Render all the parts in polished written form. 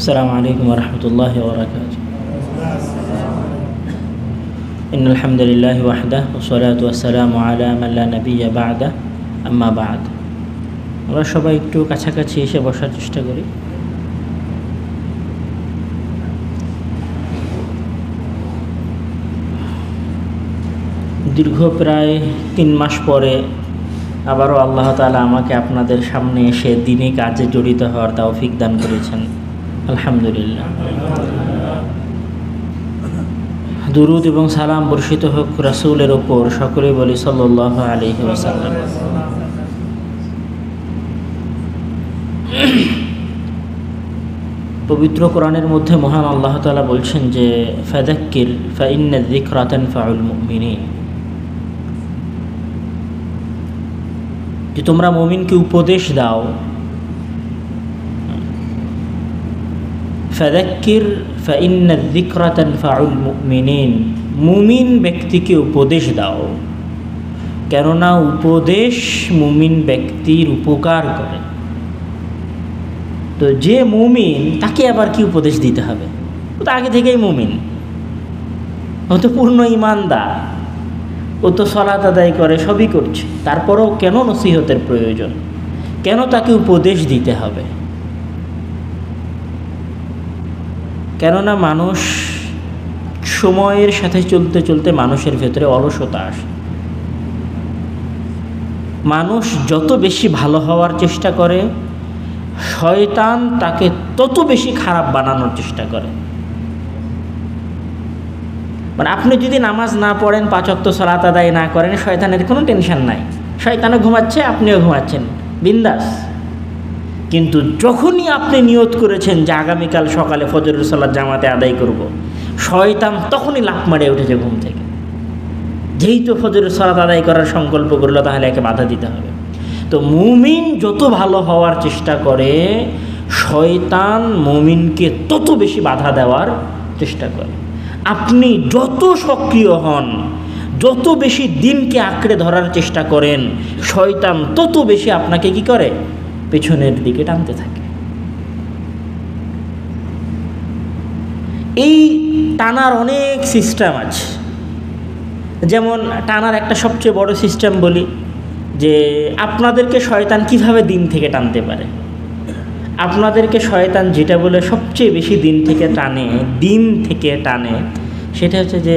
আসসালামু আলাইকুম ওয়া রাহমাতুল্লাহি ওয়া বারাকাতুহু। ইন্নাল হামদুলিল্লাহি ওয়াহদাহু ওয়া সলাতু ওয়াসসালামু আলা মান লা নাবিয়্যা বা'দাহু আম্মা বা'দ। আমরা সবাই একটু কাছাকাছি এসে বসার চেষ্টা করি। দীর্ঘ প্রায় 3 মাস পরে আবারও আল্লাহ তাআলা আমাকে আপনাদের সামনে এসে দ্বীনি কাজে জড়িত হওয়ার তৌফিক দান করেছেন, আলহামদুলিল্লাহ। দুরুদ এবং সালাম বর্ষিত হোক রাসূলের ওপর, সকলেই বলি সাল্লাল্লাহু আলাইহি ওয়াসাল্লাম। পবিত্র কোরআনের মধ্যে মহান আল্লাহ তাআলা বলছেন যে ফাযাক্কির ফাইন্না যিকরা তানফাউল মুমিনিন, যে তোমরা মুমিনকে উপদেশ দাও। ফাযাক্কির ফাইন্না যিকরা তানফাউল মুমিনিন, মুমিন ব্যক্তিকে উপদেশ দাও, কেননা উপদেশ মুমিন ব্যক্তির উপকার করে। তো যে মুমিন তাকে আবার কি উপদেশ দিতে হবে? ও তো আগে থেকেই মুমিন, ও তো পূর্ণ ঈমানদার, ও তো সালাত আদায় করে, সবই করছে, তারপরেও কেন নসিহতের প্রয়োজন? কেন তাকে উপদেশ দিতে হবে? কেননা মানুষ সময়ের সাথে চলতে চলতে মানুষের ভেতরে অলসতা আসে। মানুষ যত বেশি ভালো হওয়ার চেষ্টা করে, শয়তান তাকে তত বেশি খারাপ বানানোর চেষ্টা করে। মানে আপনি যদি নামাজ না পড়েন, 5 ওয়াক্ত সালাত আদায় না করেন, শয়তানের কোনো টেনশন নাই, শয়তানও ঘুমাচ্ছে, আপনিও ঘুমাচ্ছেন, বিন্দাস। কিন্তু যখনই আপনি নিয়ত করেছেন যে আগামীকাল সকালে ফজরের সালাত জামাতে আদায় করব, শয়তান তখনই লাফ মারে উঠেছে ঘুম থেকে। যেই তো ফজরের সালাত আদায় করার সংকল্প করলো, তাহলে একে বাধা দিতে হবে। তো মুমিন যত ভালো হওয়ার চেষ্টা করে, শয়তান মুমিনকে তত বেশি বাধা দেওয়ার চেষ্টা করে। আপনি যত সক্রিয় হন, যত বেশি দিনকে আঁকড়ে ধরার চেষ্টা করেন, শয়তান তত বেশি আপনাকে কি করে? পেছনের দিকে টানতে থাকে। এই টানার অনেক সিস্টেম আছে। যেমন টানার একটা সবচেয়ে বড় সিস্টেম বলি, যে আপনাদেরকে শয়তান কিভাবে দিন থেকে টানতে পারে। আপনাদেরকে শয়তান যেটা বলে সবচেয়ে বেশি দিন থেকে টানে, সেটা হচ্ছে যে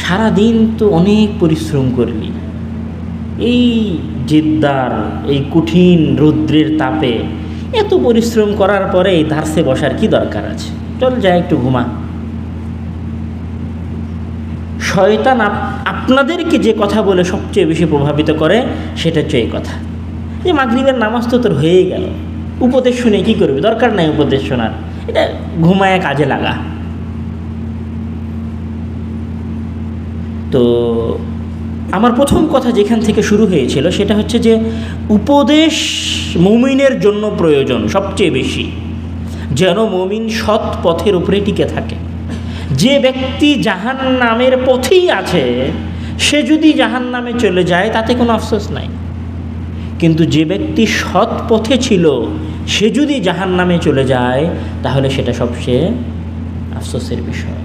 সারা দিন তো অনেক পরিশ্রম করলি, এই জেদ্দার এই কঠিন রৌদ্রের তাপে এত পরিশ্রম করার পরে এই ধারসে বসার কি দরকার আছে, চল যাই একটু ঘুমা। শয়তান আপনাদেরকে যে কথা বলে সবচেয়ে বেশি প্রভাবিত করে, সেটা হচ্ছে এই কথা যে মাগরিবের নামাজ তো তোর হয়েই গেল, উপদেশ শুনে কি করবি, দরকার নাই উপদেশ শোনার, এটা ঘুমায় কাজে লাগা। তো আমার প্রথম কথা যেখান থেকে শুরু হয়েছিল, সেটা হচ্ছে যে উপদেশ মুমিনের জন্য প্রয়োজন সবচেয়ে বেশি, যেন মুমিন সৎ পথের উপরে টিকে থাকে। যে ব্যক্তি জাহান্নামের পথেই আছে, সে যদি জাহান্নামে চলে যায় তাতে কোনো আফসোস নাই। কিন্তু যে ব্যক্তি সৎ পথে ছিল, সে যদি জাহান্নামে চলে যায়, তাহলে সেটা সবচেয়ে আফসোসের বিষয়।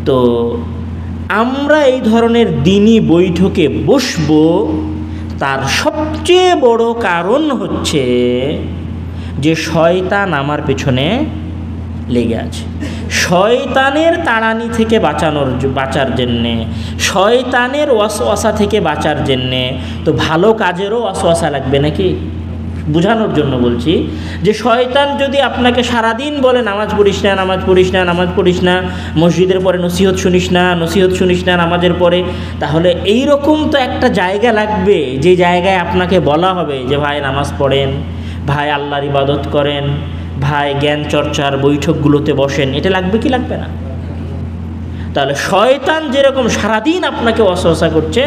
তো আমরা এই ধরনের দ্বীনি বৈঠকে বসবো, তার সবচেয়ে বড় কারণ হচ্ছে যে শয়তান আমার পেছনে লেগে আছে। শয়তানের তাড়ানি থেকে বাঁচার জন্যে, শয়তানের ওয়াসওয়াসা থেকে বাঁচার জন্যে তো ভালো কাজেরও ওয়াসওয়াসা লাগবে নাকি? বোঝানোর জন্য বলছি যে শয়তান যদি আপনাকে সারাদিন বলে নামাজ পড়িস না, নামাজ পড়িস না, নামাজ পড়িস না, মসজিদের পরে নসিহত শুনিস না, নসিহত শুনিস না নামাজের পরে, তাহলে এই রকম তো একটা জায়গা লাগবে যে জায়গায় আপনাকে বলা হবে যে ভাই নামাজ পড়েন, ভাই আল্লাহর ইবাদত করেন, ভাই জ্ঞান চর্চার বৈঠকগুলোতে বসেন। এটা লাগবে কি লাগবে না? তাহলে শয়তান যেরকম সারাদিন আপনাকে ওয়াসওয়াসা করছে,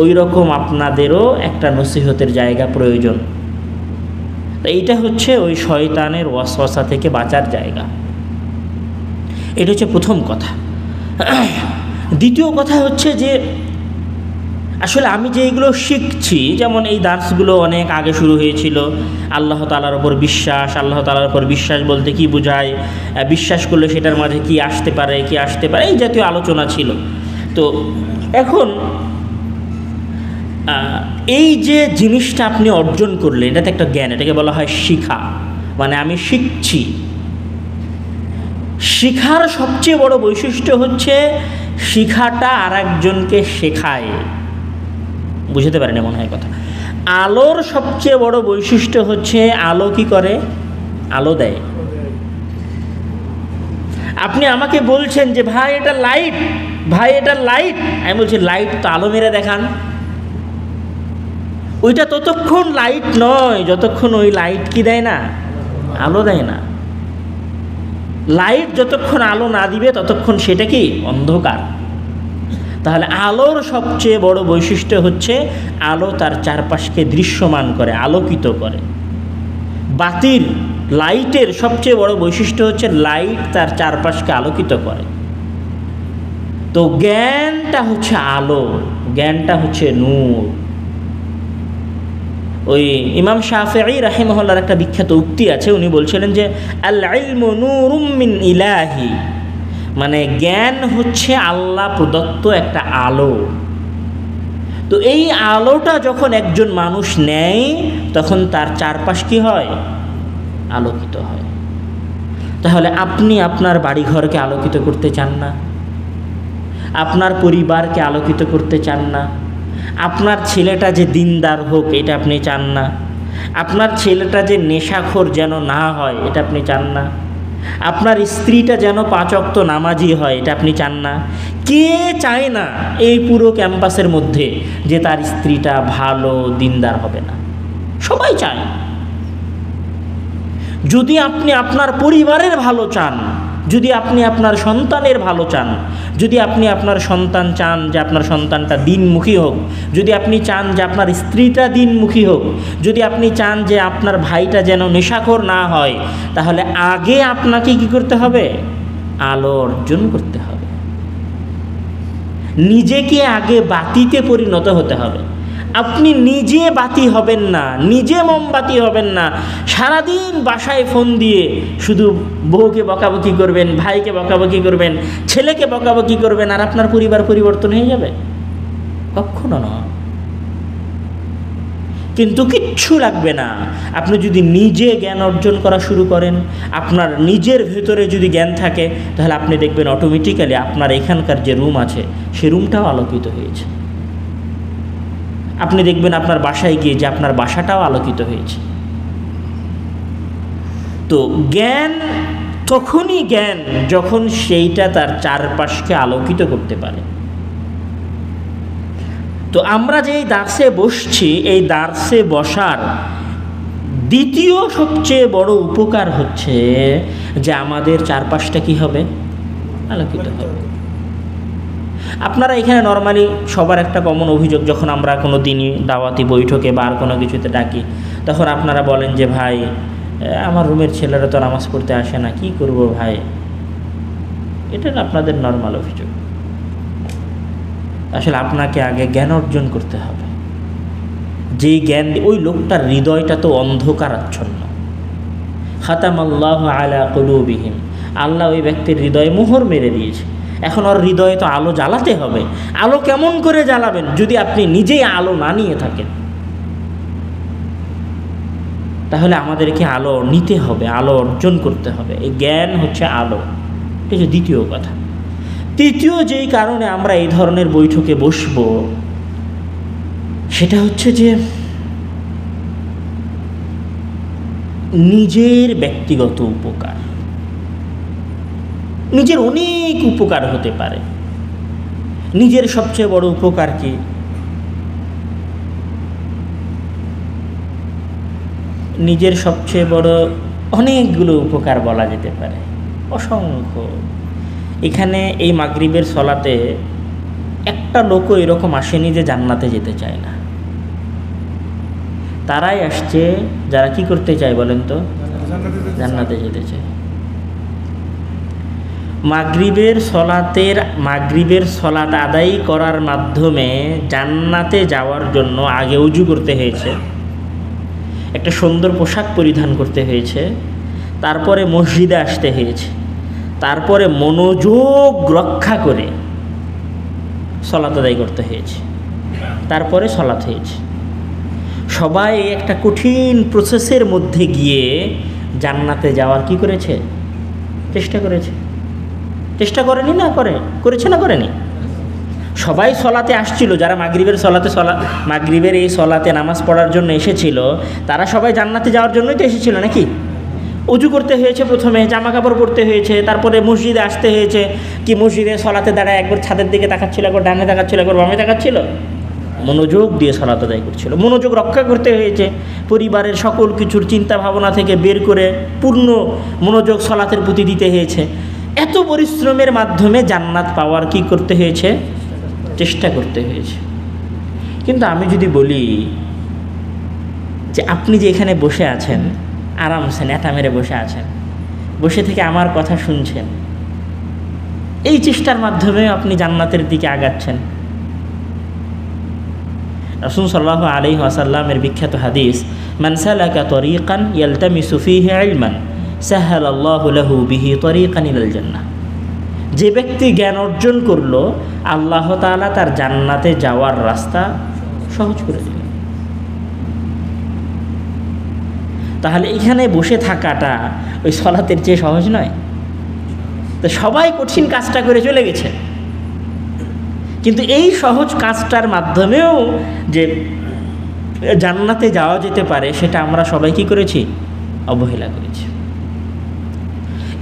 ওই রকম আপনাদেরও একটা নসিহতের জায়গা প্রয়োজন। তো এইটা হচ্ছে ওই শয়তানের ওয়াসওয়াসা থেকে বাঁচার জায়গা। এটা হচ্ছে প্রথম কথা। দ্বিতীয় কথা হচ্ছে যে আসলে আমি যেইগুলো শিখছি, যেমন এই দার্সগুলো অনেক আগে শুরু হয়েছিল, আল্লাহ তাআলার উপর বিশ্বাস, আল্লাহ তাআলার উপর বিশ্বাস বলতে কি বোঝায়, বিশ্বাস করলে সেটার মাঝে কি আসতে পারে, এই জাতীয় আলোচনা ছিল। তো এখন এই যে জিনিসটা আপনি অর্জন করলেন, এটাতে একটা জ্ঞান, এটাকে বলা হয় শিখা। মানে আমি শিখছি। শিখার সবচেয়ে বড় বৈশিষ্ট্য হচ্ছে শিখাটা আর একজনকে শেখায়। বুঝতে পারেন মনে হয় কথা। আলোর সবচেয়ে বড় বৈশিষ্ট্য হচ্ছে আলো কি করে? আলো দেয়। আপনি আমাকে বলছেন যে ভাই এটা লাইট, ভাই এটা লাইট, আমি বলছি লাইট তো আলো মেরে দেখান। ওইটা ততক্ষণ লাইট নয় যতক্ষণ ওই লাইট কি দেয় না? আলো দেয় না। লাইট যতক্ষণ আলো না দিবে ততক্ষণ সেটা কি? অন্ধকার। তাহলে আলোর সবচেয়ে বড় বৈশিষ্ট্য হচ্ছে আলো তার চারপাশকে দৃশ্যমান করে, আলোকিত করে। বাতির, লাইটের সবচেয়ে বড় বৈশিষ্ট্য হচ্ছে লাইট তার চারপাশকে আলোকিত করে। তো জ্ঞানটা হচ্ছে আলো, জ্ঞানটা হচ্ছে নূর। ওই ইমাম শাফিঈ রাহিমাহুল্লাহর একটা বিখ্যাত উক্তি আছে, উনি বলছিলেন যে আল ইলমু নূরুম মিন ইলাহি, মানে জ্ঞান হচ্ছে আল্লাহ প্রদত্ত একটা আলো। তো এই আলোটা যখন একজন মানুষ নেয় তখন তার চারপাশ কি হয়? আলোকিত হয়। তাহলে আপনি আপনার বাড়িঘরকে আলোকিত করতে চান না? আপনার পরিবারকে আলোকিত করতে চান না? আপনার ছেলেটা যে দিনদার হোক এটা আপনি চান না? আপনার ছেলেটা যে নেশাখোর যেন না হয় এটা আপনি চান না? আপনার স্ত্রীটা যেন 5 ওয়াক্ত নামাজি হয় এটা আপনি চান না? কে চায় না এই পুরো ক্যাম্পাসের মধ্যে যে তার স্ত্রীটা ভালো দিনদার হবে না? সবাই চায়। যদি আপনি আপনার পরিবারের ভালো চান, যদি আপনি আপনার সন্তানের ভালো চান, যদি আপনি আপনার সন্তান চান যে আপনার সন্তানটা দিনমুখী হোক, যদি আপনি চান যে আপনার স্ত্রীটা দিনমুখী হোক, যদি আপনি চান যে আপনার ভাইটা যেন নেশাখোর না হয়, তাহলে আগে আপনাকে কি করতে হবে? আলো অর্জন করতে হবে। নিজেকে আগে বাতিতে পরিণত হতে হবে। আপনি নিজে বাতি হবেন না, নিজে মোমবাতি হবেন না, সারাদিন বাসায় ফোন দিয়ে শুধু বউকে বকাবকি করবেন, ভাইকে বকাবকি করবেন, ছেলেকে বকাবকি করবেন, আর আপনার পরিবার পরিবর্তন হয়ে যাবে? কখনো না। কিন্তু কিচ্ছু লাগবে না, আপনি যদি নিজে জ্ঞান অর্জন করা শুরু করেন, আপনার নিজের ভেতরে যদি জ্ঞান থাকে, তাহলে আপনি দেখবেন অটোমেটিক্যালি আপনার এখানকার যে রুম আছে সে রুমটাও আলোকিত হয়েছে। আপনি দেখবেন আপনার বাসায় গিয়ে যে আপনার বাসাটাও আলোকিত হয়েছে। তো জ্ঞান তখনই জ্ঞান যখন সেইটা তার চারপাশকে আলোকিত করতে পারে। তো আমরা যেই দার্সে বসছি, এই দার্সে বসার দ্বিতীয় সবচেয়ে বড় উপকার হচ্ছে যে আমাদের চারপাশটা কি হবে? আলোকিত হবে। আপনারা এখানে নর্মালি সবার একটা কমন অভিযোগ, যখন আমরা কোনো দিনই দাওয়াতি বৈঠকে বা আর কোনো কিছুতে ডাকি, তখন আপনারা বলেন যে ভাই আমার রুমের ছেলেরা তো নামাজ পড়তে আসে না, কি করব ভাই। এটা আপনাদের নর্মাল অভিযোগ। আসলে আপনাকে আগে জ্ঞান অর্জন করতে হবে। যেই জ্ঞান, ওই লোকটার হৃদয়টা তো অন্ধকারাচ্ছন্ন। খাতামাল্লাহু আলা কুলুবিহিম, আল্লাহ ওই ব্যক্তির হৃদয়ে মোহর মেরে দিয়েছে। এখন ওর হৃদয়ে তো আলো জ্বালাতে হবে। আলো কেমন করে জ্বালাবেন যদি আপনি নিজেই আলো না নিয়ে থাকেন? তাহলে আমাদেরকে আলো নিতে হবে, আলো অর্জন করতে হবে। এই জ্ঞান হচ্ছে আলো। এটা হচ্ছে দ্বিতীয় কথা। তৃতীয় যেই কারণে আমরা এই ধরনের বৈঠকে বসব, সেটা হচ্ছে যে নিজের ব্যক্তিগত উপকার। নিজের অনেক উপকার হতে পারে। নিজের সবচেয়ে বড় উপকার কি? নিজের সবচেয়ে বড় অনেকগুলো উপকার বলা যেতে পারে, অসংখ্য। এখানে এই মাগরিবের সলাতে একটা লোকও এরকম আসেনি যে জান্নাতে যেতে চায় না। তারাই আসছে যারা কি করতে চায় বলেন তো? জান্নাতে যেতে চায়। মাগরিবের সলাত আদায় করার মাধ্যমে জান্নাতে যাওয়ার জন্য আগে উজু করতে হয়েছে, একটা সুন্দর পোশাক পরিধান করতে হয়েছে, তারপরে মসজিদে আসতে হয়েছে, তারপরে মনোযোগ রক্ষা করে সলাত আদায় করতে হয়েছে, তারপরে সলাত হয়েছে। সবাই একটা কঠিন প্রসেসের মধ্যে গিয়ে জান্নাতে যাওয়ার কি করেছে? চেষ্টা করেছে। চেষ্টা করেনি না করেছে না করেনি? সবাই সলাতে আসছিল, যারা মাগরিবের এই সলাতে নামাজ পড়ার জন্য এসেছিল, তারা সবাই জান্নাতে যাওয়ার জন্যই তো এসেছিল নাকি? উজু করতে হয়েছে, প্রথমে জামা কাপড় পরতে হয়েছে, তারপরে মসজিদে আসতে হয়েছে। কি মসজিদে সলাতে দাঁড়ায় একবার ছাদের দিকে তাকাচ্ছিল, একবার ডানে তাকাচ্ছিল, একবার বামে তাকাচ্ছিল, মনোযোগ দিয়ে সলাত আদায় করছিল। মনোযোগ রক্ষা করতে হয়েছে, পরিবারের সকল কিছুর চিন্তা ভাবনা থেকে বের করে পূর্ণ মনোযোগ সলাতের প্রতি দিতে হয়েছে। এত পরিশ্রমের মাধ্যমে জান্নাত পাওয়ার কি করতে হয়েছে? চেষ্টা করতে হয়েছে। কিন্তু আমি যদি বলি যে আপনি যে এখানে বসে আছেন, আরামসে নেটা মেরে বসে আছেন, বসে থেকে আমার কথা শুনছেন, এই চেষ্টার মাধ্যমে আপনি জান্নাতের দিকে আগাচ্ছেন। রাসূল সাল্লাল্লাহু আলাইহি ওয়াসাল্লামের বিখ্যাত হাদিস, মান সালাকা তরিকান ইয়ালতামিসু ফীহি ইলমান সাহালাল্লাহু লাহু বিহি তরিকান ইলাল জান্নাহ। যে ব্যক্তি জ্ঞান অর্জন করলো, আল্লাহ তাআলা তার জান্নাতে যাওয়ার রাস্তা সহজ করে দিলেন। তাহলে এখানে বসে থাকাটা ওই সলাতের চেয়ে সহজ নয়? তো সবাই কঠিন কাজটা করে চলে গেছে, কিন্তু এই সহজ কাজটার মাধ্যমেও যে জান্নাতে যাওয়া যেতে পারে, সেটা আমরা সবাই কি করেছি? অবহেলা করেছি।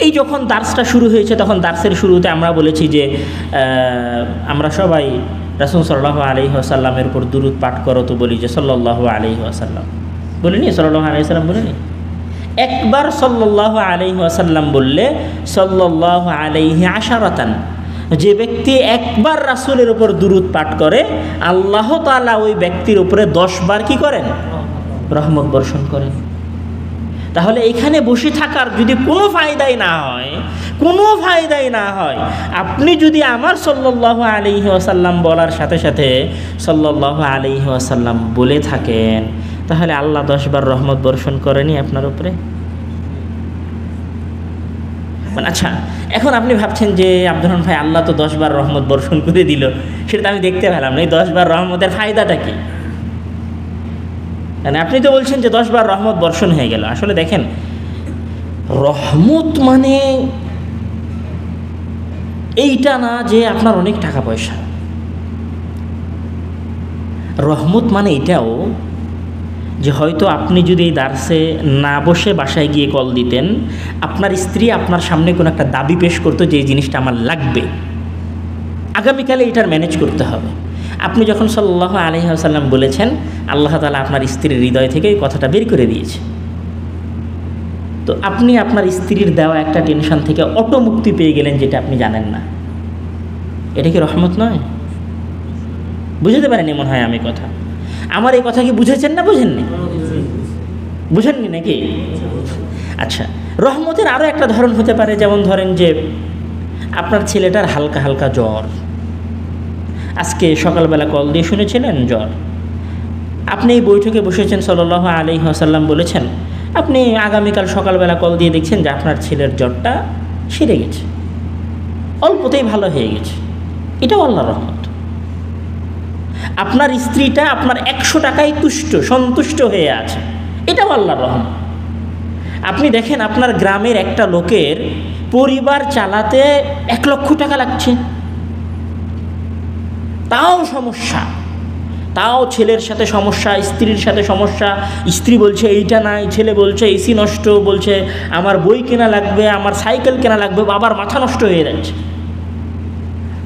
এই যখন দার্সটা শুরু হয়েছে, তখন দার্সের শুরুতে আমরা বলেছি যে আমরা সবাই রাসূল সাল্লাল্লাহু আলাইহি ওয়াসাল্লামের উপর দুরূদ পাঠ করো, তো বলি যে সাল্লাল্লাহু আলাইহি ওয়াসাল্লাম বলিনি, সাল্লাল্লাহু আলাইহি ওয়াসাল্লাম বলিনি। একবার সাল্লাল্লাহু আলাইহি ওয়াসাল্লাম বললে সাল্লাল্লাহু আলাইহি আশারাতান, যে ব্যক্তি একবার রাসূলের উপর দুরূদ পাঠ করে, আল্লাহ তাআলা ওই ব্যক্তির উপরে 10 বার কি করেন? রহমত বর্ষণ করেন। তাহলে এখানে বসে থাকার যদি কোনো ফায়দাই না হয়, আপনি যদি আমার সাল্লাল্লাহু আলাইহি ওয়াসাল্লাম বলার সাথে সাথে সাল্লাল্লাহু আলাইহি ওয়াসাল্লাম বলে থাকেন, তাহলে আল্লাহ 10 বার রহমত বর্ষণ করেনি আপনার উপরে? আচ্ছা, এখন আপনি ভাবছেন যে আব্দুর রহমান ভাই, আল্লাহ তো 10 বার রহমত বর্ষণ করে দিল, সেটা তো আমি দেখতে পেলাম না, এই 10 বার রহমতের ফায়দাটা কি? মানে আপনি তো বলছেন যে 10 বার রহমত বর্ষণ হয়ে গেল। আসলে দেখেন, রহমত মানে এইটা না যে আপনার অনেক টাকা পয়সা। রহমত মানে এটাও যে হয়তো আপনি যদি এই দার্সে না বসে বাসায় গিয়ে কল দিতেন, আপনার স্ত্রী আপনার সামনে কোনো একটা দাবি পেশ করতো যে এই জিনিসটা আমার লাগবে, আগামীকালে এটার ম্যানেজ করতে হবে। আপনি যখন সাল্লাল্লাহু আলাইহি ওয়াসাল্লাম বলেছেন, আল্লাহ তাআলা আপনার স্ত্রীর হৃদয় থেকে এই কথাটা বের করে দিয়েছে। তো আপনি আপনার স্ত্রীর দেওয়া একটা টেনশন থেকে অটো মুক্তি পেয়ে গেলেন, যেটা আপনি জানেন না। এটা কি রহমত নয়? বুঝতে পারেনি মনে হয় আমি কথা। আমার এই কথা কি বুঝেছেন না বুঝেননি? বুঝেননি নাকি? আচ্ছা, রহমতের আরও একটা ধরন হতে পারে, যেমন ধরেন যে আপনার ছেলেটার হালকা হালকা জ্বর, আজকে সকালবেলা কল দিয়ে শুনেছিলেন জ্বর, আপনি এই বৈঠকে বসেছেন, সাল্লাল্লাহু আলাইহি ওয়াসাল্লাম বলেছেন, আপনি আগামীকাল সকালবেলা কল দিয়ে দেখছেন যে আপনার ছেলের জ্বরটা সেরে গেছে, অল্পতেই ভালো হয়ে গেছে। এটাও আল্লাহর রহমত। আপনার স্ত্রীটা আপনার 100 টাকায় সন্তুষ্ট হয়ে আছে, এটাও আল্লাহর রহমত। আপনি দেখেন, আপনার গ্রামের একটা লোকের পরিবার চালাতে 1 লক্ষ টাকা লাগছে, তাও সমস্যা, তাও ছেলের সাথে সমস্যা, স্ত্রীর সাথে সমস্যা। স্ত্রী বলছে এইটা নাই, ছেলে বলছে এসি নষ্ট, বলছে আমার বই কেনা লাগবে, আমার সাইকেল কেনা লাগবে, বাবার মাথা নষ্ট হয়ে যাচ্ছে।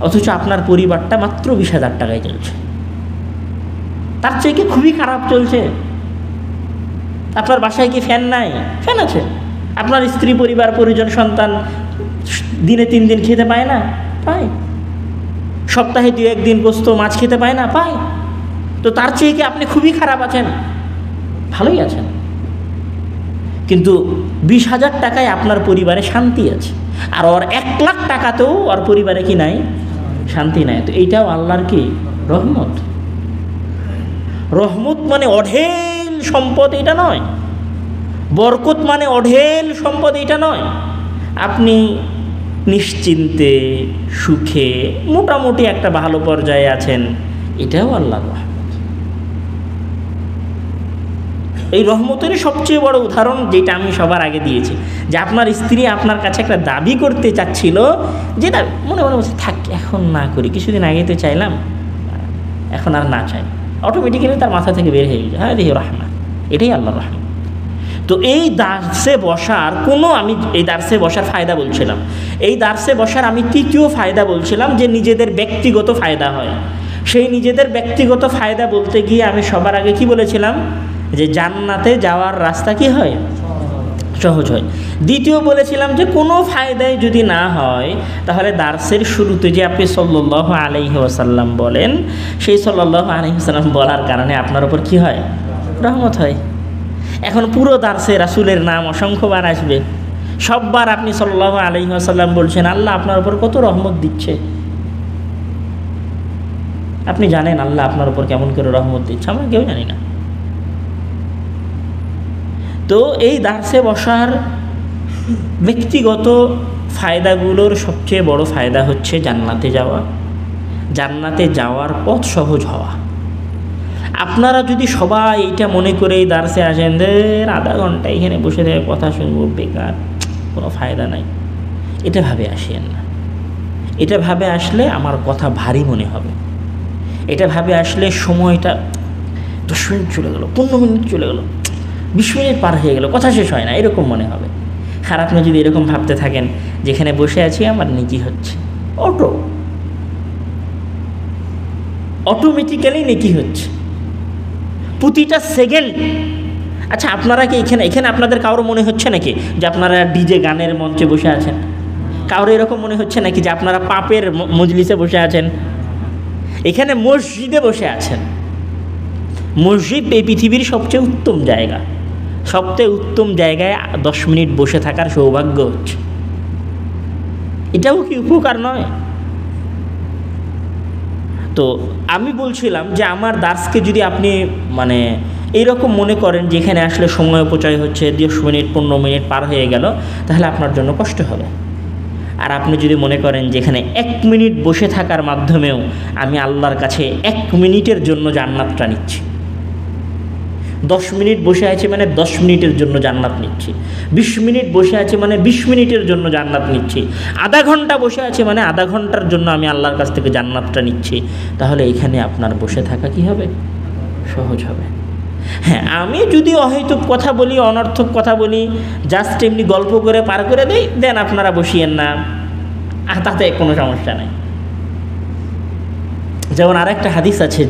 অথচ আপনার পরিবারটা মাত্র 20,000 টাকায় চলছে, তার চেয়ে কি খুবই খারাপ চলছে। আপনার বাসায় কি ফ্যান নাই? ফ্যান আছে। আপনার স্ত্রী, পরিবার, পরিজন, সন্তান দিনে 3 দিন খেতে পায় না? পায়। সপ্তাহে 2-1 দিন গোস্ত মাছ খেতে পায় না? পায়। তো তার চেয়ে কি আপনি খুবই খারাপ আছেন? ভালোই আছেন। কিন্তু 20,000 টাকায় আপনার পরিবারে শান্তি আছে, আর ওর 1,00,000 টাকাতেও ওর পরিবারে কি নাই, শান্তি নাই। তো এইটাও আল্লাহর কি রহমত। রহমত মানে অঢেল সম্পদ এটা নয়, বরকত মানে অঢেল সম্পদ এটা নয়। আপনি নিশ্চিন্তে সুখে মোটামুটি একটা ভালো পর্যায়ে আছেন, এটাও আল্লাহর রহমত। এই রহমতেরই সবচেয়ে বড় উদাহরণ যেটা আমি সবার আগে দিয়েছি, যে আপনার স্ত্রী আপনার কাছে একটা দাবি করতে চাচ্ছিল, যেটা মনে মনে বলছে থাক এখন না করি, কিছুদিন আগে তো চাইলাম, এখন আর না চাই, অটোমেটিক্যালি তার মাথা থেকে বের হয়ে গেছে, হ্যাঁ দেখি রহমান, এটাই আল্লাহর রহমত। তো এই দার্সে বসার আমি এই দার্সে বসার ফায়দা বলছিলাম, এই দার্সে বসার আমি তৃতীয় ফায়দা বলছিলাম যে নিজেদের ব্যক্তিগত ফায়দা হয়। সেই নিজেদের ব্যক্তিগত ফায়দা বলতে গিয়ে আমি সবার আগে কি বলেছিলাম, যে জান্নাতে যাওয়ার রাস্তা কি হয়, সহজ হয়। দ্বিতীয় বলেছিলাম যে কোনো ফায়দায় যদি না হয়, তাহলে দার্সের শুরুতে যে আপনি সাল্লাল্লাহু আলাইহি ওয়াসাল্লাম বলেন, সেই সাল্লাল্লাহু আলাইহি ওয়াসাল্লাম বলার কারণে আপনার উপর কি হয়, রহমত হয়। এখন পুরো দার্সে রাসূলের নাম অসংখ্যবার আসবে, সববার আপনি সাল্লাল্লাহু আলাইহি ওয়াসাল্লাম বলছেন, আল্লাহ আপনার উপর কত রহমত দিচ্ছে। আপনি জানেন আল্লাহ আপনার উপর কেমন করে রহমত দিচ্ছে, আমরা কেউ জানি না। তো এই দার্সে বসার ব্যক্তিগত ফায়দাগুলোর সবচেয়ে বড় ফায়দা হচ্ছে জান্নাতে যাওয়া, জান্নাতে যাওয়ার পথ সহজ হওয়া। আপনারা যদি সবাই এইটা মনে করে এই দার্সে আসেন, আধা ঘন্টা এখানে বসে থেকে কথা শুনবো, বেকার, কোনো ফায়দা নাই, এটা ভাবে আসেন না। এটা ভাবে আসলে আমার কথা ভারী মনে হবে, এটা ভাবে আসলে সময়টা 10 মিনিট চলে গেল, 15 মিনিট চলে গেল, 20 মিনিট পার হয়ে গেল, কথা শেষ হয় না, এরকম মনে হবে। আর আপনি যদি এরকম ভাবতে থাকেন যেখানে বসে আছি আমার নেকি হচ্ছে, অটোমেটিক্যালি নেকি হচ্ছে প্রতিটা সেকেন্ড। আচ্ছা আপনারা কি এখানে আপনাদের কারো মনে হচ্ছে নাকি যে আপনারা ডিজে গানের মঞ্চে বসে আছেন? কারো এরকম মনে হচ্ছে নাকি যে আপনারা পাপের মজলিসে বসে আছেন? এখানে মসজিদে বসে আছেন। মসজিদ এই পৃথিবীর সবচেয়ে উত্তম জায়গা, সবচেয়ে উত্তম জায়গায় 10 মিনিট বসে থাকার সৌভাগ্য হচ্ছে, এটাও কি উপকার নয়? তো আমি বলছিলাম যে আমার দার্সকে যদি আপনি মানে এইরকম মনে করেন যে এখানে আসলে সময় অপচয় হচ্ছে, 10 মিনিট 15 মিনিট পার হয়ে গেল, তাহলে আপনার জন্য কষ্ট হবে। আর আপনি যদি মনে করেন যে এখানে 1 মিনিট বসে থাকার মাধ্যমেও আমি আল্লাহর কাছে 1 মিনিটের জন্য জান্নাতটা নিচ্ছি, 10 মিনিট বসে আছে মানে 10 মিনিটের জন্য জান্নাত নিচ্ছি, 20 মিনিট বসে আছে মানে 20 মিনিটের জন্য জান্নাত নিচ্ছি, আধা ঘন্টা বসে আছে মানে আধা ঘন্টার জন্য আমি আল্লাহর কাছ থেকে জান্নাতটা নিচ্ছি, তাহলে এখানে আপনার বসে থাকা কি হবে, সহজ হবে। হ্যাঁ, আমি যদি অহেতুক কথা বলি, অনর্থক কথা বলি, জাস্ট এমনি গল্প করে পার করে দেন আপনারা বসিয়েন না, তাতে কোনো সমস্যা নেই। যেমন আরেকটা হাদিস আছে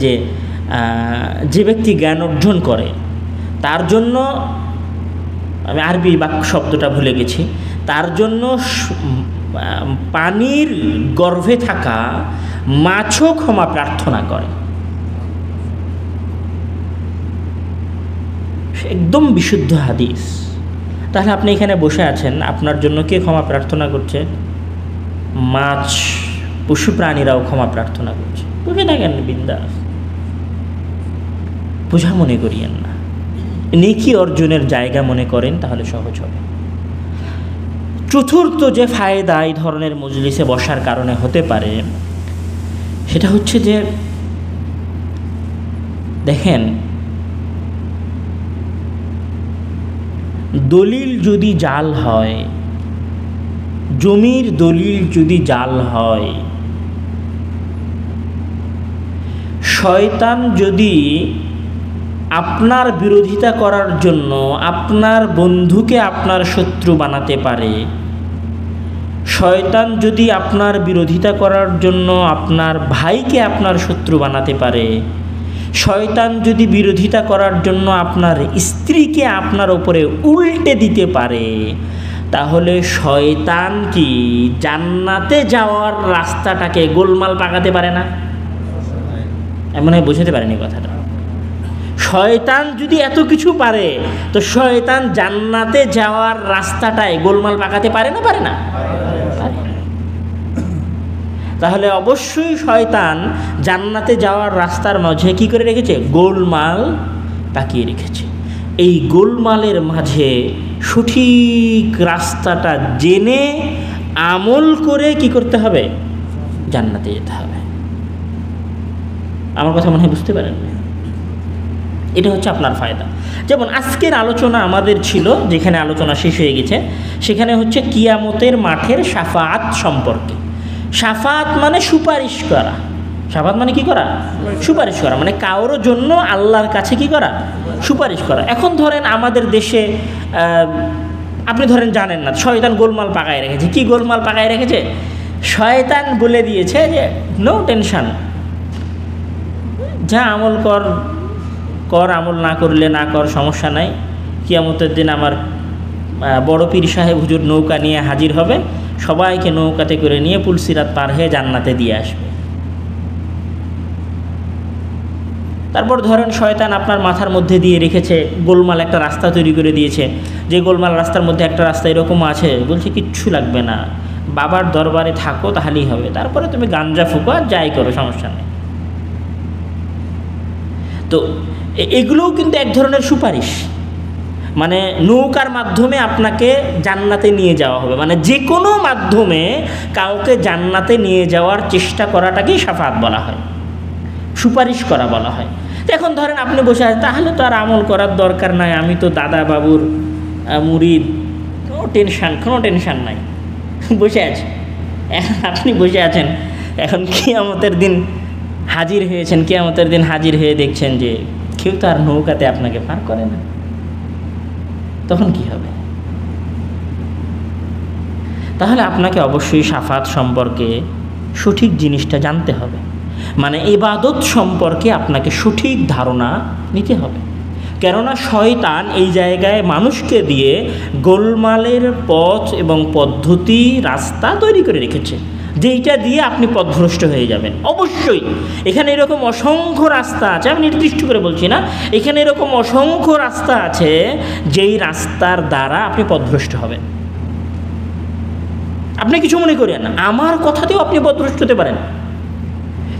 যে ব্যক্তি জ্ঞান অর্জন করে তার জন্য, আমি আরবি বাক্য শব্দটা ভুলে গেছি, তার জন্য পানির গর্ভে থাকা মাছও ক্ষমা প্রার্থনা করে। একদম বিশুদ্ধ হাদিস। তাহলে আপনি এখানে বসে আছেন, আপনার জন্য কে ক্ষমা প্রার্থনা করছে? মাছ, পশু প্রাণীরাও ক্ষমা প্রার্থনা করছে। বুঝে থাকেন বিন্দাস, বোঝা মনে করিয়েন না, নেকি অর্জনের জায়গা মনে করেন, তাহলে সহজ হবে। চতুর্থ যে ফায়দা এই ধরনের মজলিসে বসার কারণে হতে পারে, সেটা হচ্ছে যে দেখেন, দলিল যদি জাল হয়, জমির দলিল যদি জাল হয়, শয়তান যদি আপনার বিরোধিতা করার জন্য আপনার বন্ধুকে আপনার শত্রু বানাতে পারে, শয়তান যদি আপনার বিরোধিতা করার জন্য আপনার ভাইকে আপনার শত্রু বানাতে পারে, শয়তান যদি বিরোধিতা করার জন্য আপনার স্ত্রীকে আপনার উপরে উল্টে দিতে পারে, তাহলে শয়তান কি জান্নাতে যাওয়ার রাস্তাটাকে গোলমাল পাকাতে পারে না? এমন হয় বোঝাতে পারেনি কথাটা। শয়তান যদি এত কিছু পারে, তো শয়তান জান্নাতে যাওয়ার রাস্তাটায় গোলমাল পাকাতে পারে না? পারে না? তাহলে অবশ্যই শয়তান জান্নাতে যাওয়ার রাস্তার মাঝে কী করে রেখেছে? গোলমাল পাকিয়ে রেখেছে। এই গোলমালের মাঝে সঠিক রাস্তাটা জেনে আমল করে কি করতে হবে? জান্নাতে যেতে হবে। আমার কথা মনে হয় বুঝতে পারেন? এটা হচ্ছে আপনার ফায়দা। যেমন আজকের আলোচনা আমাদের ছিল, যেখানে আলোচনা শেষ হয়ে গেছে, সেখানে হচ্ছে কিয়ামতের মাঠের শাফাআত সম্পর্কে। শাফাআত মানে সুপারিশ করা। শাফাআত মানে কি করা? সুপারিশ করা, মানে কারোর জন্য আল্লাহর কাছে কি করা? সুপারিশ করা। এখন ধরেন আমাদের দেশে আপনি ধরেন জানেন না, শয়তান গোলমাল পাকায় রেখেছে। কি গোলমাল পাকায় রেখেছে? শয়তান বলে দিয়েছে যে নো টেনশন, যা আমল কর, আমল না করলে না কর, সমস্যা নাই। কিয়ামতের দিন আমার বড় পীর সাহেব হুজুর নৌকা নিয়ে হাজির হবে, সবাইকে নৌকাতে করে নিয়ে পুলসিরাত পার হয়ে জান্নাতে দিয়ে আসবে। তারপর ধরেন শয়তান আপনার মাথার মধ্যে দিয়ে রেখেছে গোলমাল একটা রাস্তা তৈরি করে দিয়েছে, যে গোলমাল রাস্তার মধ্যে একটা রাস্তা এরকম আছে, বলছে কিচ্ছু লাগবে না, বাবার দরবারে থাকো তাহলেই হবে, তারপরে তুমি গাঞ্জা ফুকো আর যাই করো, সমস্যা নেই। তো এগুলোও কিন্তু এক ধরনের সুপারিশ, মানে নৌকার মাধ্যমে আপনাকে জান্নাতে নিয়ে যাওয়া হবে, মানে যে কোনো মাধ্যমে কাউকে জান্নাতে নিয়ে যাওয়ার চেষ্টা করাটাকেই শাফাআত বলা হয়, সুপারিশ করা বলা হয়। এখন ধরেন আপনি বসে আছেন, তাহলে তো আর আমল করার দরকার নাই, আমি তো দাদা বাবুর মুরিদ, কোনো টেনশান নাই, বসে আছি। এখন আপনি বসে আছেন, এখন কিয়ামতের দিন হাজির হয়েছেন, কিয়ামতের দিন হাজির হয়ে দেখছেন যে কেউ তো আর নৌকাতে আপনাকে পার করে না, তখন কি হবে? তাহলে আপনাকে অবশ্যই শাফাআত সম্পর্কে সঠিক জিনিসটা জানতে হবে, মানে ইবাদত সম্পর্কে আপনাকে সঠিক ধারণা নিতে হবে। কেননা শয়তান এই জায়গায় মানুষকে দিয়ে গোলমালের পথ এবং পদ্ধতি, রাস্তা তৈরি করে রেখেছে, যেইটা দিয়ে আপনি পথভ্রষ্ট হয়ে যাবেন। অবশ্যই এখানে এরকম অসংখ্য রাস্তা আছে, আমি নির্দিষ্ট করে বলছি না, এখানে এরকম অসংখ্য রাস্তা আছে যেই রাস্তার দ্বারা আপনি পথভ্রষ্ট হবেন। আপনি কিছু মনে করেন না, আমার কথাতেও আপনি পথভ্রষ্ট হতে পারেন,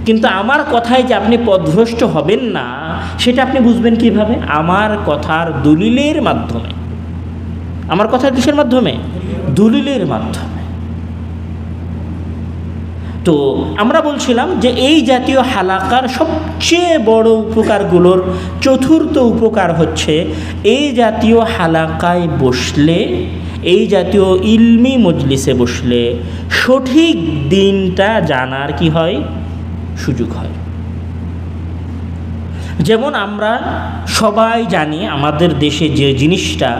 কিন্তু আমার কথায় যে আপনি পথভ্রষ্ট হবেন না সেটা আপনি বুঝবেন কিভাবে? আমার কথার দলিলের মাধ্যমে। আমার কথার কিসের মাধ্যমে? দলিলের মাধ্যমে। তো আমরা বলছিলাম যে এই জাতীয় হালাকার সবচেয়ে বড় উপকারগুলোর চতুর্থ উপকার হচ্ছে, এই জাতীয় হালাকায় বসলে, এই জাতীয় ইলমি মজলিসে বসলে সঠিক দিনটা জানার কি হয়? সুযোগ হয়। যেমন আমরা সবাই জানি আমাদের দেশে যে জিনিসটা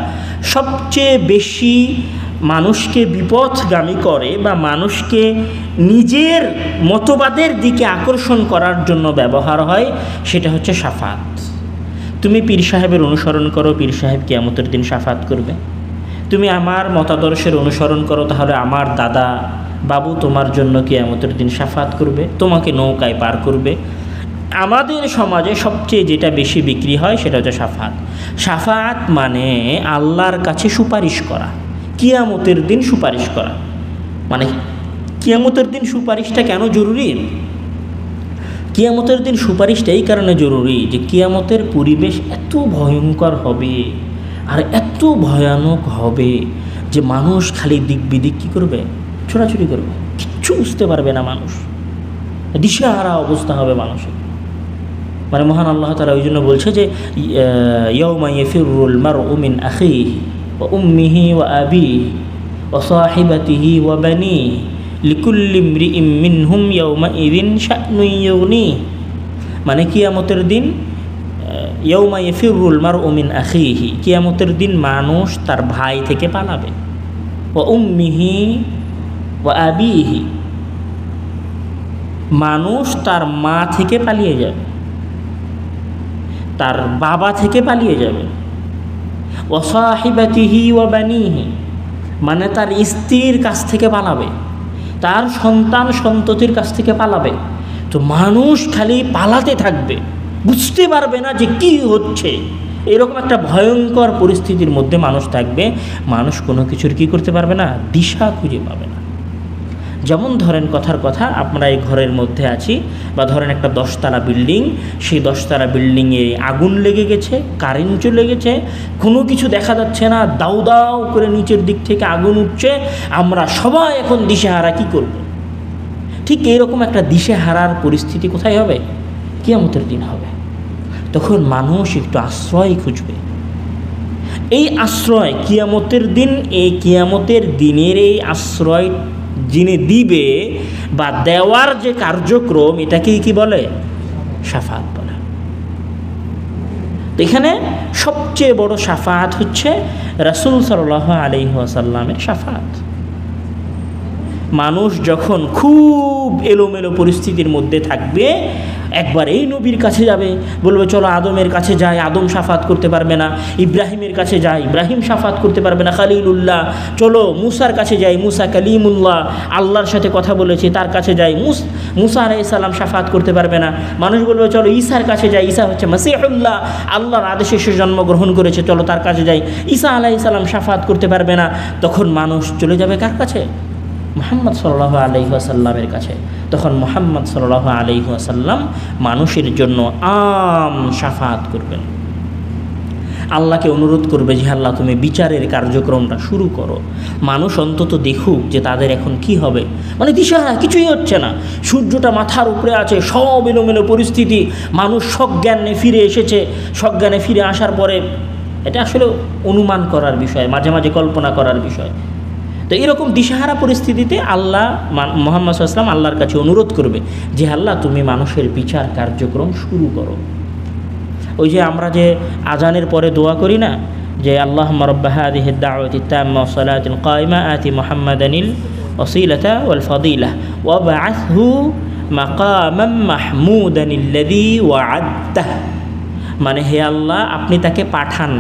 সবচেয়ে বেশি মানুষকে বিপথগামী করে বা মানুষকে নিজের মতবাদের দিকে আকর্ষণ করার জন্য ব্যবহার হয়, সেটা হচ্ছে শাফাআত। তুমি পীর সাহেবের অনুসরণ করো, পীর সাহেব কিয়ামতের দিন শাফাআত করবে। তুমি আমার মতাদর্শের অনুসরণ করো, তাহলে আমার দাদা বাবু তোমার জন্য কিয়ামতের দিন শাফাআত করবে, তোমাকে নৌকায় পার করবে। আমাদের সমাজে সবচেয়ে যেটা বেশি বিক্রি হয় সেটা হচ্ছে শাফাআত। শাফাআত মানে আল্লাহর কাছে সুপারিশ করা, কিয়ামতের দিন সুপারিশ করা। মানে কিয়ামতের দিন সুপারিশটা কেন জরুরি? কিয়ামতের দিন সুপারিশটা এই কারণে জরুরি যে কিয়ামতের পরিবেশ এত ভয়ঙ্কর হবে আর এত ভয়ানক হবে যে মানুষ খালি দিক বিদিক কী করবে? ছোটাছুটি করবে, কিচ্ছু বুঝতে পারবে না মানুষ, দিশেহারা অবস্থা হবে মানুষের। মানে মহান আল্লাহ তাআলা ওই জন্য বলছে যে ইয়াউমা ইয়াফিরুল মারউ মিন আখিহি ওয়া উম্মিহি ওয়া আবিহি ওয়া সাহিবাতিহি ওয়া বানিহি লিকুল্লি ইমরিইম মিনহুম ইয়াউমা ইযিন শা'নুন ইউগনিহি। মানে কিয়ামতের দিন ইয়াউমা ইয়াফিরুল মারউ মিন আখিহি, কিয়ামতের দিন মানুষ তার ভাই থেকে পালাবে। ওয়া উম্মিহি ওয়া আবিহি, মানুষ তার মা থেকে পালিয়ে যাবে, তার বাবা থেকে পালিয়ে যাবে। ওয়া সাহিবাতিহি ওয়া বানিহি, মানে তার স্ত্রীর কাছ থেকে পালাবে, তার সন্তান সন্ততির কাছ থেকে পালাবে। তো মানুষ খালি পালাতে থাকবে, বুঝতে পারবে না যে কি হচ্ছে। এরকম একটা ভয়ঙ্কর পরিস্থিতির মধ্যে মানুষ থাকবে, মানুষ কোনো কিছুর কী করতে পারবে না? দিশা খুঁজে পাবে না। যেমন ধরেন কথার কথা, আমরা এই ঘরের মধ্যে আছি, বা ধরেন একটা 10তলা বিল্ডিং, সেই 10তলা বিল্ডিংয়ে আগুন লেগে গেছে, কারেন্ট চলে গেছে, কোনো কিছু দেখা যাচ্ছে না, দাউ দাউ করে নিচের দিক থেকে আগুন উঠছে, আমরা সবাই এখন দিশেহারা, কী করব। ঠিক এইরকম একটা দিশেহারার পরিস্থিতি কোথায় হবে? কিয়ামতের দিন হবে। তখন মানুষ একটু আশ্রয় খুঁজবে। এই আশ্রয় কিয়ামতের দিন, এই কিয়ামতের দিনের এই আশ্রয় যিনি দিবে বা দেওয়ার যে কার্যক্রম, এটাকেই কি বলে? শাফাত বলে। তো এখানে সবচেয়ে বড় শাফাত হচ্ছে রাসূল সাল্লাল্লাহু আলাইহি ওয়াসাল্লামের শাফাত। মানুষ যখন খুব এলোমেলো পরিস্থিতির মধ্যে থাকবে, একবার এই নবীর কাছে যাবে, বলবে চলো আদমের কাছে যাই, আদম শাফাত করতে পারবে না। ইব্রাহিমের কাছে যাই, ইব্রাহিম শাফাত করতে পারবে না। খালিলুল্লাহ, চলো মুসার কাছে যাই, মুসা কালিমুল্লাহ, আল্লাহর সাথে কথা বলেছে, তার কাছে যাই, মুসা আলাইহিস সালাম শাফাত করতে পারবে না। মানুষ বলবে চলো ঈসার কাছে যাই, ঈসা হচ্ছে মাসীহুল্লাহ, আল্লাহর আদেশে সে জন্মগ্রহণ করেছে, চলো তার কাছে যাই, ঈসা আলাইহিস সালাম শাফাত করতে পারবে না। তখন মানুষ চলে যাবে কার কাছে? মুহাম্মদ সাল্লাল্লাহু আলাইহি ওয়াসাল্লামের কাছে। তখন মুহাম্মদ সাল্লাল্লাহু আলাইহি ওয়াসাল্লাম মানুষের জন্য আম শাফাত করবেন, আল্লাহকে অনুরোধ করবে যে আল্লাহ তুমি বিচারের কার্যক্রমটা শুরু করো, মানুষ অন্তত দেখুক যে তাদের এখন কি হবে। মানে দিশাহারা, কিছুই হচ্ছে না, সূর্যটা মাথার উপরে আছে, সব এলোমেলো পরিস্থিতি, মানুষ সজ্ঞানে ফিরে এসেছে। সজ্ঞানে ফিরে আসার পরে এটা আসলে অনুমান করার বিষয়, মাঝে মাঝে কল্পনা করার বিষয়। তো এরকম দিশাহারা পরিস্থিতিতে আল্লাহ মুহাম্মদ সাল্লাল্লাহু আলাইহি ওয়াসাল্লাম আল্লাহর কাছে অনুরোধ করবে যে আল্লাহ তুমি মানুষের বিচার কার্যক্রম শুরু করো। ওই যে আমরা যে আজানের পরে দোয়া করি না, যে আল্লাহুম্মা রাব্বা হাযিহি আদ-দাওয়াতি আত-তাম্মা ওয়াস সালাতিল কায়িমা আতি মুহাম্মাদানিল ওয়াসিলাতা ওয়াল ফাদিলা ওয়াবআথহু মাকামান মাহমুদানিল্লাযী ওয়া'আদতাহ। মানে হে আল্লাহ, আপনি তাকে পাঠান,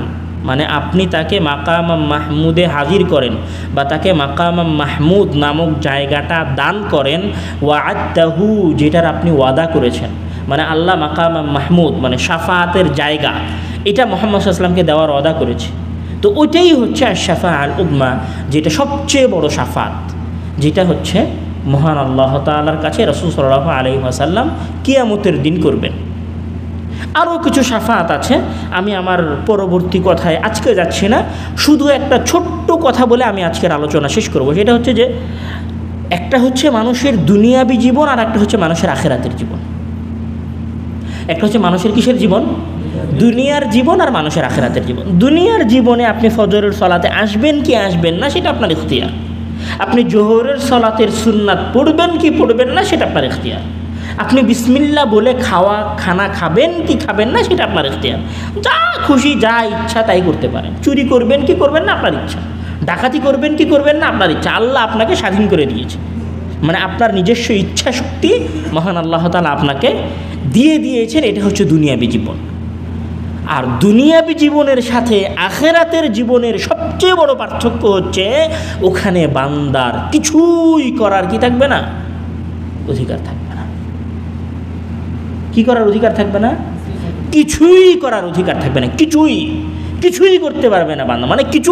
মানে আপনি তাকে মাকাম মাহমুদে হাজির করেন, বা তাকে মাকাম মাহমুদ নামক জায়গাটা দান করেন, ওয়া'আদতাহু, যেটার আপনি ওয়াদা করেছেন। মানে আল্লাহ মাকাম মাহমুদ মানে শাফাআতের জায়গা, এটা মুহাম্মদ সাল্লাল্লাহু আলাইহি ওয়াসাল্লামকে দেওয়ার ওয়াদা করেছে। তো ওইটাই হচ্ছে আশ-শাফাআ আল-উযমা, যেটা সবচেয়ে বড় শাফাত, যেটা হচ্ছে মহান আল্লাহ তাআলার কাছে রাসূল সাল্লাল্লাহু আলাইহি ওয়াসাল্লাম কিয়ামতের দিন করবেন। আরও কিছু শাফাত আছে, আমি আমার পরবর্তী কথায় আজকে যাচ্ছি না, শুধু একটা ছোট্ট কথা বলে আমি আজকের আলোচনা শেষ করব। সেটা হচ্ছে যে একটা হচ্ছে মানুষের দুনিয়াবী জীবন, আর একটা হচ্ছে মানুষের আখিরাতের জীবন। একটা হচ্ছে মানুষের কিসের জীবন? দুনিয়ার জীবন, আর মানুষের আখিরাতের জীবন। দুনিয়ার জীবনে আপনি ফজরের সলাতে আসবেন কি আসবেন না সেটা আপনার ইখতিয়ার, আপনি জোহরের সলাতের সুন্নাত পড়বেন কি পড়বেন না সেটা আপনার ইখতিয়ার, আপনি বিসমিল্লাহ বলে খানা খাবেন কি খাবেন না সেটা আপনার ইখতিয়ার, যা খুশি যা ইচ্ছা তাই করতে পারেন। চুরি করবেন কি করবেন না আপনার ইচ্ছা, ডাকাতি করবেন কি করবেন না আপনার ইচ্ছা। আল্লাহ আপনাকে স্বাধীন করে দিয়েছে, মানে আপনার নিজস্ব ইচ্ছা শক্তি মহান আল্লাহ তাআলা আপনাকে দিয়ে দিয়েছেন। এটা হচ্ছে দুনিয়াবী জীবন। আর দুনিয়াবী জীবনের সাথে আখিরাতের জীবনের সবচেয়ে বড় পার্থক্য হচ্ছে ওখানে বান্দার কিছুই করার কি থাকবে না? অধিকার থাকবে না। কি করার অধিকার থাকবে না? কিছুই করার অধিকার থাকবে না। কিছুই করতে পারবে না বান্দা। মানে কিছু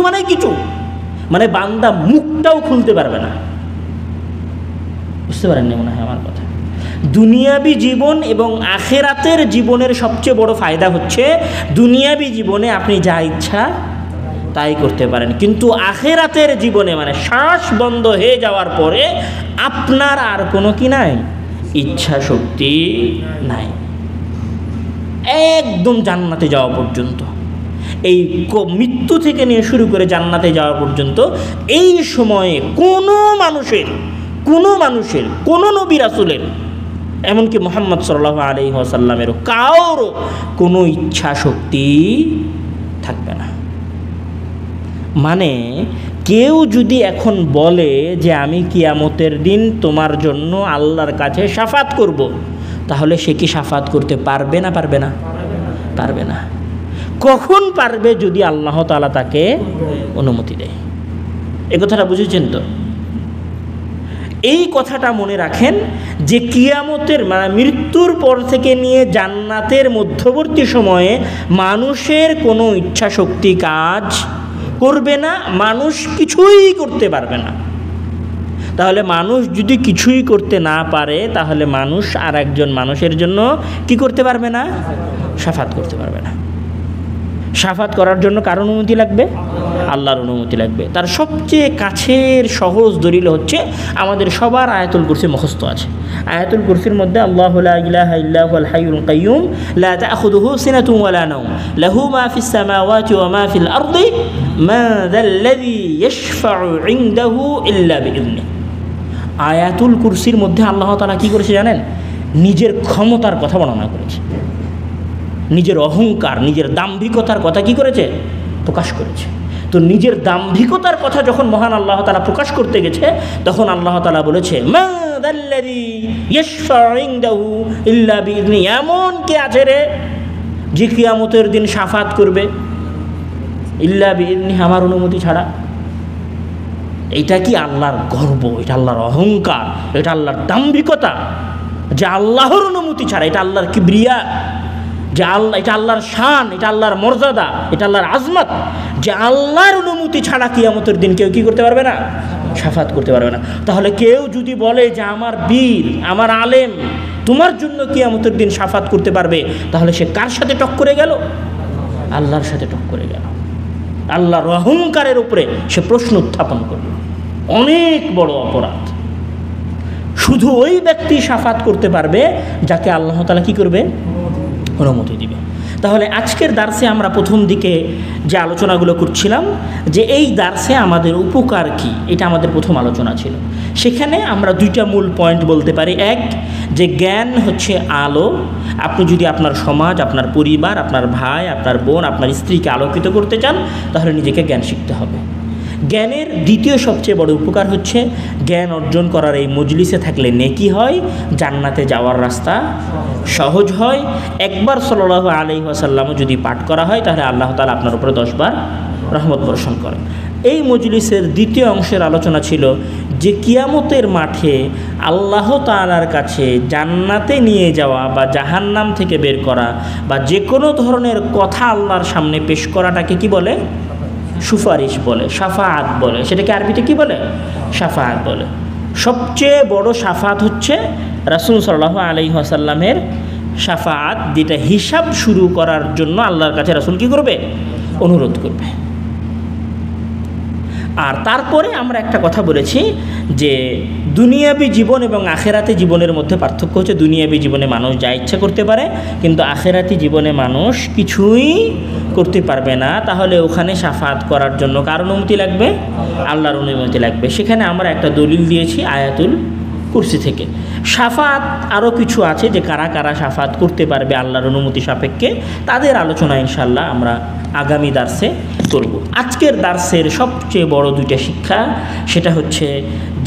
মানে বান্দা মুখটাও খুলতে পারবে না। বুঝতে পারেননি মনে হয় আমার কথা। দুনিয়াবী জীবন এবং আখিরাতের জীবনের সবচেয়ে বড় ফায়দা হচ্ছে দুনিয়াবী জীবনে আপনি যা ইচ্ছা তাই করতে পারেন, কিন্তু আখিরাতের জীবনে মানে শ্বাস বন্ধ হয়ে যাওয়ার পরে আপনার আর কোনো কি নাই, ইচ্ছা শক্তি নাই, একদম জান্নাতে যাওয়া পর্যন্ত। এই মৃত্যু থেকে নিয়ে শুরু করে জান্নাতে যাওয়া পর্যন্ত এই সময়ে কোনো মানুষের কোনো নবী রাসূলের, এমনকি মুহাম্মদ সাল্লাল্লাহু আলাইহি ওয়াসাল্লামেরও কারো কোনো ইচ্ছা শক্তি থাকবে না। মানে কেউ যদি এখন বলে যে আমি কিয়ামতের দিন তোমার জন্য আল্লাহর কাছে শাফাত করব, তাহলে সে কি শাফাত করতে পারবে না? পারবে না। কখন পারবে? যদি আল্লাহ তাআলা তাকে অনুমতি দেয়। এই কথাটা বুঝেছেন তো? এই কথাটা মনে রাখেন যে কিয়ামতের মানে মৃত্যুর পর থেকে নিয়ে জান্নাতের মধ্যবর্তী সময়ে মানুষের কোনো ইচ্ছা শক্তি কাজ করবে না, মানুষ কিছুই করতে পারবে না। তাহলে মানুষ যদি কিছুই করতে না পারে, তাহলে মানুষ আর একজন মানুষের জন্য কি করতে পারবে না? শাফাত করতে পারবে না। শাফাত করার জন্য কার অনুমতি লাগবে? আল্লাহর অনুমতি লাগবে। তার সবচেয়ে কাছের সহজ দলিল হচ্ছে আমাদের সবার আয়াতুল কুরসি মুখস্থ আছে। আয়াতুল কুরসির মধ্যে আল্লাহু লা ইলাহা ইল্লা হুয়াল হাইয়ুল কাইয়্যুম লা তাখুযুহু সিনাতুন ওয়ালা নাওম লাহু মা ফিস সামাওয়াতি ওয়া মা ফিল আরদি মা যাল্লাযী ইয়াশফা'ু ইনদাহু ইল্লা বিইذনিহি। আয়াতুল কুরসির মধ্যে আল্লাহ তাআলা কি করেছে জানেন? নিজের ক্ষমতার কথা বর্ণনা করেছে, নিজের অহংকার, নিজের দাম্ভিকতার কথা কি করেছে? প্রকাশ করেছে। তো নিজের দাম্ভিকতার কথা যখন মহান আল্লাহ তাআলা প্রকাশ করতে গেছে, তখন আল্লাহ তাআলা বলেছে মা যাল্লাযী ইয়াশফা'ু ইনদাহু ইল্লা বিইذনিহি, এমন কে আছে রে যে কিয়ামতের দিন শাফাত করবে ইল্লা বিইذনিহি, আমার অনুমতি ছাড়া। এটা কি আল্লাহর গর্ব, এটা আল্লাহর অহংকার, এটা আল্লাহর দাম্ভিকতা যে আল্লাহর অনুমতি ছাড়া। এটা আল্লাহর কিবরিয়া, যে আল্লাহ, এটা আল্লাহর শান, এটা আল্লাহর মর্যাদা, এটা আল্লাহর আজমত, যে আল্লাহর অনুমতি ছাড়া কিয়ামতের দিন কেউ কি করতে পারবে না? শাফাত করতে পারবে না। তাহলে কেউ যদি বলে যে আমার বীর, আমার আলেম তোমার জন্য কিয়ামতের দিন শাফাত করতে পারবে, তাহলে সে কার সাথে টক্করে গেল? আল্লাহর সাথে টক্করে গেল। আল্লাহর অহংকারের উপরে সে প্রশ্ন উত্থাপন করল। অনেক বড় অপরাধ। শুধু ওই ব্যক্তি শাফাত করতে পারবে যাকে আল্লাহ তাআলা কি করবে? অনুমতি দিবে। তাহলে আজকের দার্সে আমরা প্রথম দিকে যে আলোচনাগুলো করছিলাম, যে এই দার্সে আমাদের উপকার কি, এটা আমাদের প্রথম আলোচনা ছিল। সেখানে আমরা দুইটা মূল পয়েন্ট বলতে পারি। এক, যে জ্ঞান হচ্ছে আলো। আপনি যদি আপনার সমাজ, আপনার পরিবার, আপনার ভাই, আপনার বোন, আপনার স্ত্রীকে আলোকিত করতে চান, তাহলে নিজেকে জ্ঞান শিখতে হবে। জ্ঞানের দ্বিতীয় সবচেয়ে বড় উপকার হচ্ছে জ্ঞান অর্জন করার এই মজলিসে থাকলে নেকি হয়, জান্নাতে যাওয়ার রাস্তা সহজ হয়। একবার সাল্লাল্লাহু আলাইহি ওয়াসাল্লামও যদি পাঠ করা হয়, তাহলে আল্লাহ তাআলা আপনার উপরে 10 বার রহমত বর্ষণ করেন। এই মজলিসের দ্বিতীয় অংশের আলোচনা ছিল যে কিয়ামতের মাঠে আল্লাহ তাআলার কাছে জান্নাতে নিয়ে যাওয়া বা জাহান্নাম থেকে বের করা বা যে কোনো ধরনের কথা আল্লাহর সামনে পেশ করাটাকে কি বলে? সুপারিশ বলে, শাফাআত বলে। সেটাকে আরবিতে কি বলে? শাফাআত বলে। সবচেয়ে বড় শাফাআত হচ্ছে রাসূল সাল্লাল্লাহু আলাইহি ওয়াসাল্লামের শাফাআত, যেটা হিসাব শুরু করার জন্য আল্লাহর কাছে রাসূল কি করবে? অনুরোধ করবে। আর তারপরে আমরা একটা কথা বলেছি যে দুনিয়াবী জীবন এবং আখেরাতি জীবনের মধ্যে পার্থক্য হচ্ছে দুনিয়াবী জীবনে মানুষ যা ইচ্ছা করতে পারে, কিন্তু আখেরাতি জীবনে মানুষ কিছুই করতে পারবে না। তাহলে ওখানে শাফাত করার জন্য কার অনুমতি লাগবে? আল্লাহর অনুমতি লাগবে। সেখানে আমরা একটা দলিল দিয়েছি আয়াতুল কুরসি থেকে। শাফাত আরও কিছু আছে, যে কারা কারা শাফাত করতে পারবে আল্লাহর অনুমতি সাপেক্ষে, তাদের আলোচনা ইনশাআল্লাহ আমরা আগামী দার্সে করব। আজকের দার্সের সবচেয়ে বড় দুইটা শিক্ষা, সেটা হচ্ছে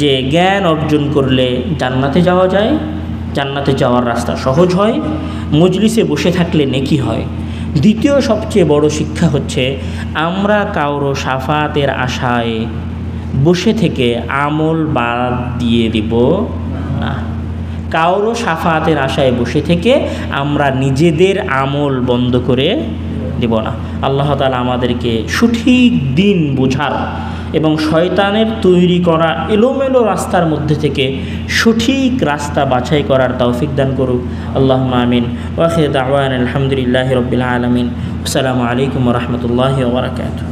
যে জ্ঞান অর্জন করলে জান্নাতে যাওয়া যায়, জান্নাতে যাওয়ার রাস্তা সহজ হয়, মজলিসে বসে থাকলে নেকি হয়। দ্বিতীয় সবচেয়ে বড় শিক্ষা হচ্ছে আমরা কারো শাফাতের আশায় বসে থেকে আমল বাদ দিয়ে দিব না। কারো শাফাতের আশায় বসে থেকে আমরা নিজেদের আমল বন্ধ করে দেব না। আল্লাহ তাআলা আমাদেরকে সঠিক দিন বোঝার এবং শয়তানের তৈরি করা এলোমেলো রাস্তার মধ্যে থেকে সঠিক রাস্তা বাছাই করার তৌফিক দান করুক। আল্লাহুম্মা আমিন। ওয়া আখিরু দাওয়ানা আলহামদুলিল্লাহি রাব্বিল আলামিন। আসসালামু আলাইকুম ওয়া রাহমাতুল্লাহি ওয়া বারাকাতুহু।